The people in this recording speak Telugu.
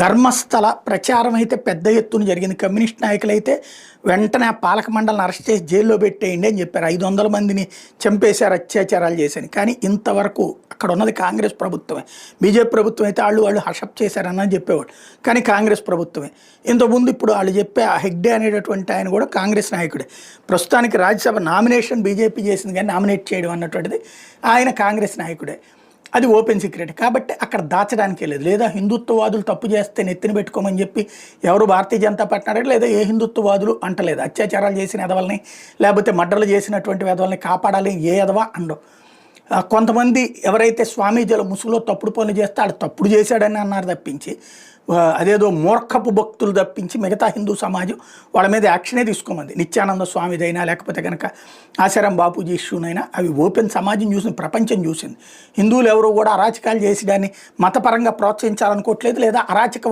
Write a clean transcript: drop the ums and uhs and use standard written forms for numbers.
ధర్మస్థల ప్రచారం అయితే పెద్ద ఎత్తున జరిగింది. కమ్యూనిస్ట్ నాయకులైతే వెంటనే ఆ పాలక మండలిని అరెస్ట్ చేసి జైల్లో పెట్టేయండి అని చెప్పారు. 500 మందిని చంపేశారు, అత్యాచారాలు చేశారు. కానీ ఇంతవరకు అక్కడ ఉన్నది కాంగ్రెస్ ప్రభుత్వమే. బీజేపీ ప్రభుత్వం అయితే వాళ్ళు హషప్ చేశారని చెప్పేవాడు, కానీ కాంగ్రెస్ ప్రభుత్వమే. ఇంతకుముందు ఇప్పుడు వాళ్ళు చెప్పే ఆ హెగ్డే అనేటటువంటి ఆయన కూడా కాంగ్రెస్ నాయకుడే. ప్రస్తుతానికి రాజ్యసభ నామినేషన్ బీజేపీ చేసింది, కానీ నామినేట్ చేయడం అన్నటువంటిది ఆయన కాంగ్రెస్ నాయకుడే. అది ఓపెన్ సీక్రెట్ కాబట్టి అక్కడ దాచడానికే లేదు. లేదా హిందుత్వవాదులు తప్పు చేస్తే నెత్తిన పెట్టుకోమని చెప్పి ఎవరు భారతీయ జనతా పార్టీ అడగ, లేదా ఏ హిందుత్వవాదులు అంటలేదు. అత్యాచారాలు చేసిన ఎదవల్ని లేకపోతే మర్డర్లు చేసినటువంటి ఎదవల్ని కాపాడాలి ఏ ఎదవా అండవు. కొంతమంది ఎవరైతే స్వామీజీల ముసుగులో తప్పుడు పనులు చేస్తే వాళ్ళు తప్పుడు చేశాడని అన్నారు తప్పించి, అదేదో మూర్ఖపు భక్తులు తప్పించి మిగతా హిందూ సమాజం వాళ్ళ మీద యాక్షనే తీసుకోమంది. నిత్యానంద స్వామిదైనా లేకపోతే కనుక ఆశారాం బాపూజీ ఇష్యూనైనా అవి ఓపెన్ సమాజం చూసింది, ప్రపంచం చూసింది. హిందువులు ఎవరు కూడా అరాచకాలు చేసి దాన్ని మతపరంగా ప్రోత్సహించాలనుకోవట్లేదు, లేదా అరాచక